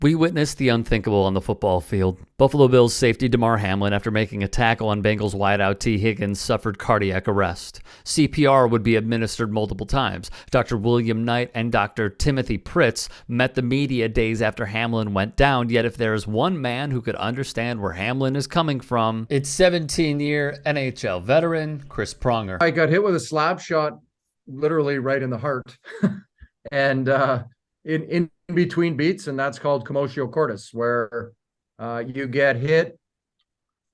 We witnessed the unthinkable on the football field. Buffalo Bills safety Damar Hamlin, after making a tackle on Bengals wideout T. Higgins, suffered cardiac arrest. CPR would be administered multiple times. Dr. William Knight and Dr. Timothy Pritz met the media days after Hamlin went down, yet if there is one man who could understand where Hamlin is coming from, it's 17-year NHL veteran Chris Pronger. I got hit with a slap shot literally right in the heart. And in between beats, and that's called commotio cordis, where you get hit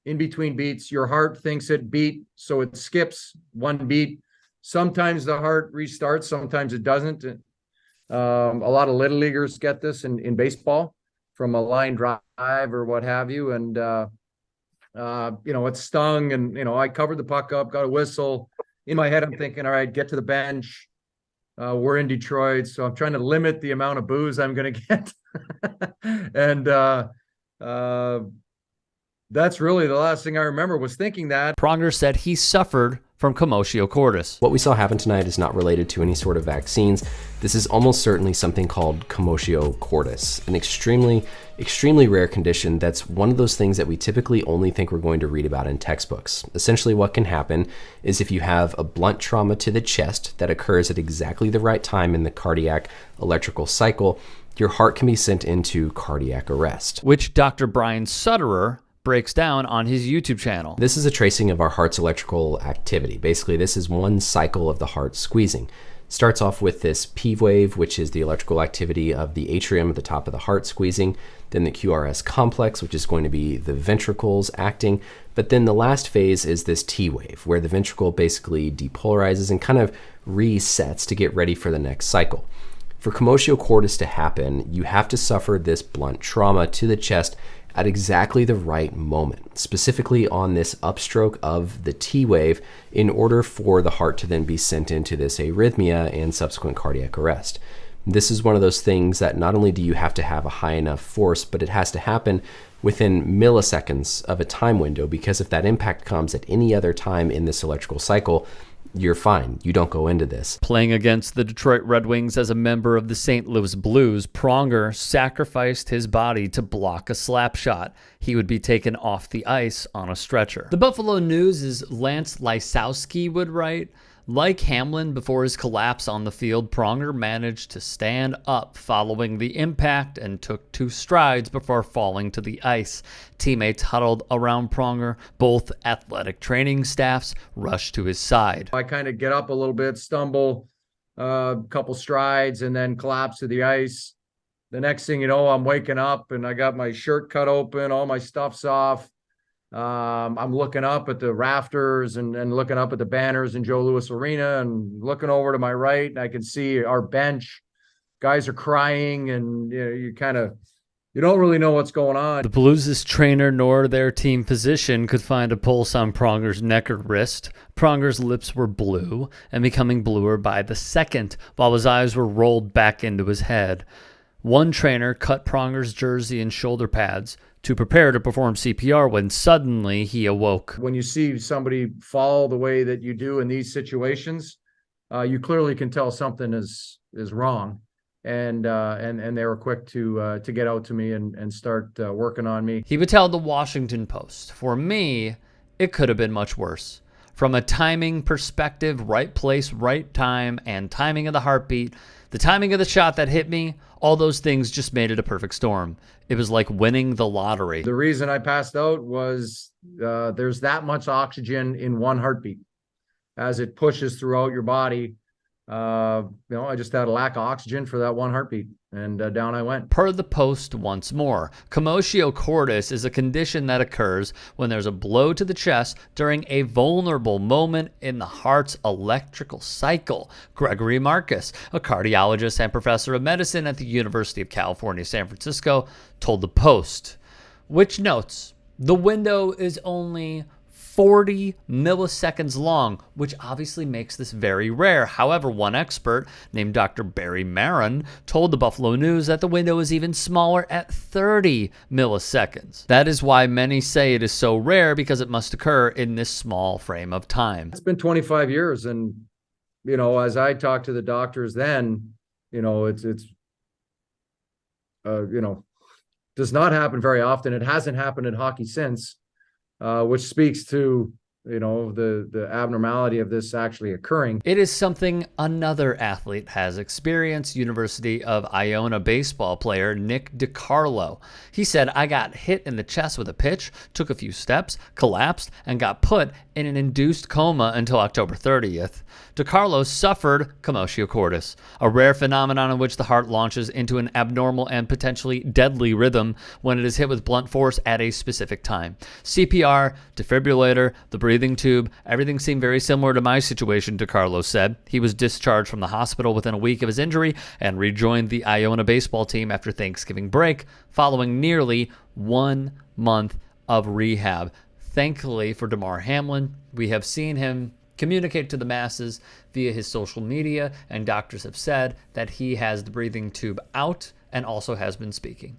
in between beats. Your heart thinks it beat, so it skips one beat. Sometimes the heart restarts, sometimes it doesn't. A lot of little leaguers get this in baseball from a line drive or what have you. And it stung, and I covered the puck up, got a whistle. In my head, I'm thinking, all right, get to the bench. We're in Detroit, so I'm trying to limit the amount of booze I'm going to get. And that's really the last thing I remember, was thinking that. Pronger said he suffered from commotio cordis. What we saw happen tonight is not related to any sort of vaccines. This is almost certainly something called commotio cordis, an extremely rare condition that's one of those things that we typically only think we're going to read about in textbooks. Essentially, what can happen is if you have a blunt trauma to the chest that occurs at exactly the right time in the cardiac electrical cycle, your heart can be sent into cardiac arrest. Which Dr. Brian Sutterer breaks down on his YouTube channel. This is a tracing of our heart's electrical activity. Basically, this is one cycle of the heart squeezing. Starts off with this P wave, which is the electrical activity of the atrium at the top of the heart squeezing, then the QRS complex, which is going to be the ventricles acting, but then the last phase is this T wave, where the ventricle basically depolarizes and kind of resets to get ready for the next cycle. For commotio cordis to happen, you have to suffer this blunt trauma to the chest at exactly the right moment, specifically on this upstroke of the T wave, in order for the heart to then be sent into this arrhythmia and subsequent cardiac arrest. This is one of those things that not only do you have to have a high enough force, but it has to happen within milliseconds of a time window, because if that impact comes at any other time in this electrical cycle, you're fine. You don't go into this. Playing against the Detroit Red Wings as a member of the St. Louis Blues, Pronger sacrificed his body to block a slap shot. He would be taken off the ice on a stretcher. The Buffalo News' Lance Lysowski would write, like Hamlin before his collapse on the field, Pronger managed to stand up following the impact and took 2 strides before falling to the ice. Teammates huddled around Pronger. Both athletic training staffs rushed to his side. I kind of get up a little bit, stumble a couple strides, and then collapse to the ice. The next thing you know, I'm waking up and I got my shirt cut open, all my stuff's off. I'm looking up at the rafters and looking up at the banners in Joe Louis Arena, and looking over to my right, and I can see our bench. Guys are crying, and you don't really know what's going on. The Blues' trainer nor their team physician could find a pulse on Pronger's neck or wrist. Pronger's lips were blue and becoming bluer by the second, while his eyes were rolled back into his head. One trainer cut Pronger's jersey and shoulder pads to prepare to perform CPR when suddenly he awoke. When you see somebody fall the way that you do in these situations, you clearly can tell something is wrong. And they were quick to get out to me and start working on me. He would tell the Washington Post, "For me, it could have been much worse. From a timing perspective, right place, right time, and timing of the heartbeat, the timing of the shot that hit me, all those things just made it a perfect storm. It was like winning the lottery." The reason I passed out was there's that much oxygen in one heartbeat. As it pushes throughout your body, I just had a lack of oxygen for that one heartbeat, and down I went. Per the Post once more, commotio cordis is a condition that occurs when there's a blow to the chest during a vulnerable moment in the heart's electrical cycle. Gregory Marcus, a cardiologist and professor of medicine at the University of California, San Francisco, told the Post, which notes the window is only 40 milliseconds long, which obviously makes this very rare. However, one expert named Dr. Barry Marin told the Buffalo News that the window is even smaller at 30 milliseconds. That is why many say it is so rare, because it must occur in this small frame of time. It's been 25 years, and as I talked to the doctors then, it's does not happen very often. It hasn't happened in hockey since, which speaks to the abnormality of this actually occurring. It is something another athlete has experienced, University of Iona baseball player Nick DiCarlo. He said, "I got hit in the chest with a pitch, took a few steps, collapsed, and got put in an induced coma until October 30th. DiCarlo suffered commotio cordis, a rare phenomenon in which the heart launches into an abnormal and potentially deadly rhythm when it is hit with blunt force at a specific time. CPR, defibrillator, the breathing tube, everything seemed very similar to my situation," DiCarlo said. He was discharged from the hospital within a week of his injury and rejoined the Iona baseball team after Thanksgiving break, following nearly 1 month of rehab. Thankfully for Damar Hamlin, we have seen him communicate to the masses via his social media, and doctors have said that he has the breathing tube out and also has been speaking.